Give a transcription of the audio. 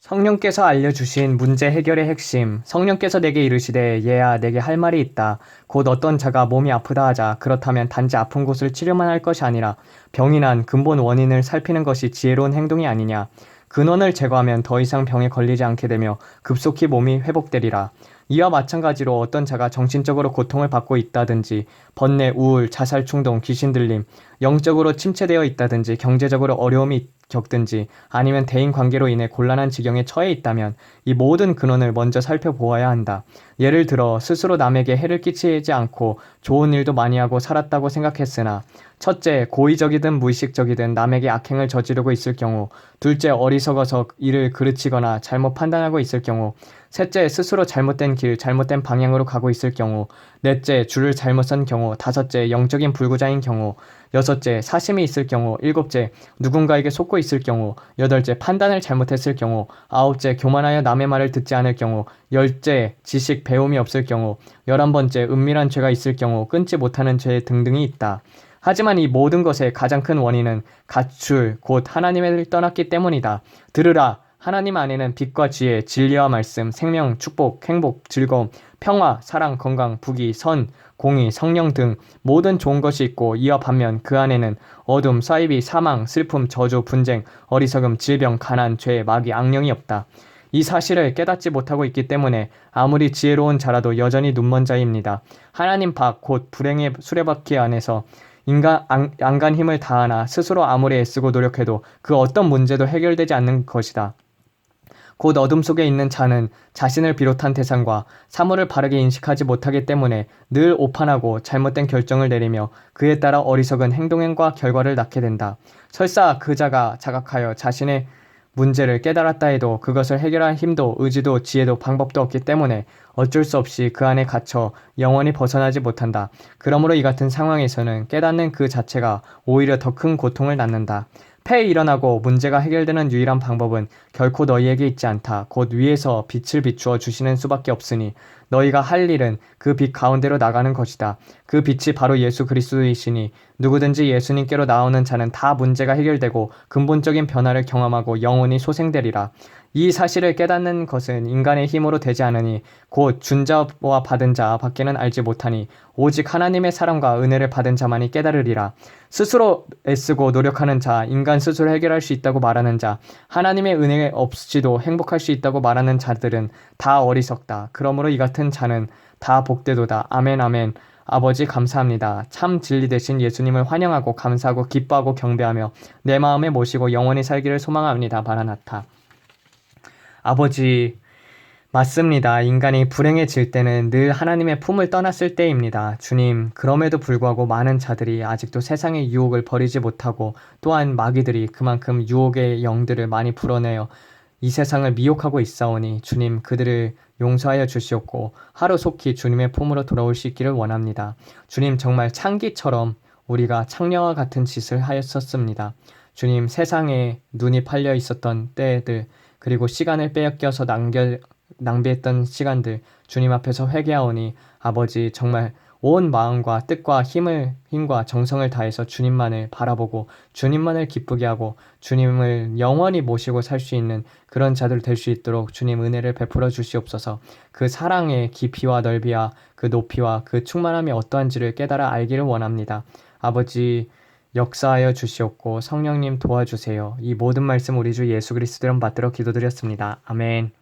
성령께서 알려주신 문제 해결의 핵심. 성령께서 내게 이르시되 얘야 내게 할 말이 있다. 곧 어떤 자가 몸이 아프다 하자. 그렇다면 단지 아픈 곳을 치료만 할 것이 아니라 병이 난 근본 원인을 살피는 것이 지혜로운 행동이 아니냐. 근원을 제거하면 더 이상 병에 걸리지 않게 되며 급속히 몸이 회복되리라. 이와 마찬가지로 어떤 자가 정신적으로 고통을 받고 있다든지 번뇌, 우울, 자살 충동, 귀신 들림, 영적으로 침체되어 있다든지 경제적으로 어려움이 겪든지 아니면 대인 관계로 인해 곤란한 지경에 처해 있다면 이 모든 근원을 먼저 살펴보아야 한다. 예를 들어 스스로 남에게 해를 끼치지 않고 좋은 일도 많이 하고 살았다고 생각했으나 첫째, 고의적이든 무의식적이든 남에게 악행을 저지르고 있을 경우, 둘째, 어리석어서 일을 그르치거나 잘못 판단하고 있을 경우, 셋째, 스스로 잘못된 길, 잘못된 방향으로 가고 있을 경우, 넷째, 줄을 잘못 선 경우, 다섯째, 영적인 불구자인 경우, 여섯째, 사심이 있을 경우, 일곱째, 누군가에게 속고 있을 경우, 여덟째, 판단을 잘못했을 경우, 아홉째, 교만하여 남의 말을 듣지 않을 경우, 열째, 지식, 배움이 없을 경우, 11번째, 은밀한 죄가 있을 경우, 끊지 못하는 죄 등등이 있다. 하지만 이 모든 것의 가장 큰 원인은 가출, 곧 하나님을 떠났기 때문이다. 들으라. 하나님 안에는 빛과 지혜, 진리와 말씀, 생명, 축복, 행복, 즐거움, 평화, 사랑, 건강, 부귀, 선, 공의, 성령 등 모든 좋은 것이 있고 이와 반면 그 안에는 어둠, 사이비, 사망, 슬픔, 저주, 분쟁, 어리석음, 질병, 가난, 죄, 마귀, 악령이 없다. 이 사실을 깨닫지 못하고 있기 때문에 아무리 지혜로운 자라도 여전히 눈먼 자입니다. 하나님 밖, 곧 불행의 수레바퀴 안에서 안간 힘을 다하나 스스로 아무리 애쓰고 노력해도 그 어떤 문제도 해결되지 않는 것이다. 곧 어둠 속에 있는 자는 자신을 비롯한 대상과 사물을 바르게 인식하지 못하기 때문에 늘 오판하고 잘못된 결정을 내리며 그에 따라 어리석은 행동과 결과를 낳게 된다. 설사 그 자가 자각하여 자신의 문제를 깨달았다 해도 그것을 해결할 힘도 의지도 지혜도 방법도 없기 때문에 어쩔 수 없이 그 안에 갇혀 영원히 벗어나지 못한다. 그러므로 이 같은 상황에서는 깨닫는 그 자체가 오히려 더 큰 고통을 낳는다. 폐에 일어나고 문제가 해결되는 유일한 방법은 결코 너희에게 있지 않다. 곧 위에서 빛을 비추어 주시는 수밖에 없으니 너희가 할 일은 그 빛 가운데로 나가는 것이다. 그 빛이 바로 예수 그리스도이시니 누구든지 예수님께로 나오는 자는 다 문제가 해결되고 근본적인 변화를 경험하고 영원히 소생되리라. 이 사실을 깨닫는 것은 인간의 힘으로 되지 않으니 곧 준 자와 받은 자 밖에는 알지 못하니 오직 하나님의 사랑과 은혜를 받은 자만이 깨달으리라. 스스로 애쓰고 노력하는 자, 인간 스스로 해결할 수 있다고 말하는 자, 하나님의 은혜 없이도 행복할 수 있다고 말하는 자들은 다 어리석다. 그러므로 이 같은 자는 다 복되도다. 아멘 아멘. 아버지 감사합니다. 참 진리 되신 예수님을 환영하고 감사하고 기뻐하고 경배하며 내 마음에 모시고 영원히 살기를 소망합니다. 마라나타. 아버지, 맞습니다. 인간이 불행해질 때는 늘 하나님의 품을 떠났을 때입니다. 주님, 그럼에도 불구하고 많은 자들이 아직도 세상의 유혹을 버리지 못하고 또한 마귀들이 그만큼 유혹의 영들을 많이 불어내어 이 세상을 미혹하고 있사오니 주님 그들을 용서하여 주시옵고 하루속히 주님의 품으로 돌아올 수 있기를 원합니다. 주님 정말 창기처럼 우리가 창녀와 같은 짓을 하였었습니다. 주님 세상에 눈이 팔려 있었던 때들 그리고 시간을 빼앗겨서 낭비했던 시간들 주님 앞에서 회개하오니 아버지 정말 온 마음과 뜻과 힘과 정성을 다해서 주님만을 바라보고 주님만을 기쁘게 하고 주님을 영원히 모시고 살 수 있는 그런 자들 될 수 있도록 주님 은혜를 베풀어 주시옵소서. 그 사랑의 깊이와 넓이와 그 높이와 그 충만함이 어떠한지를 깨달아 알기를 원합니다. 아버지 역사하여 주시옵고 성령님 도와주세요. 이 모든 말씀 우리 주 예수 그리스도 이름 받들어 기도드렸습니다. 아멘.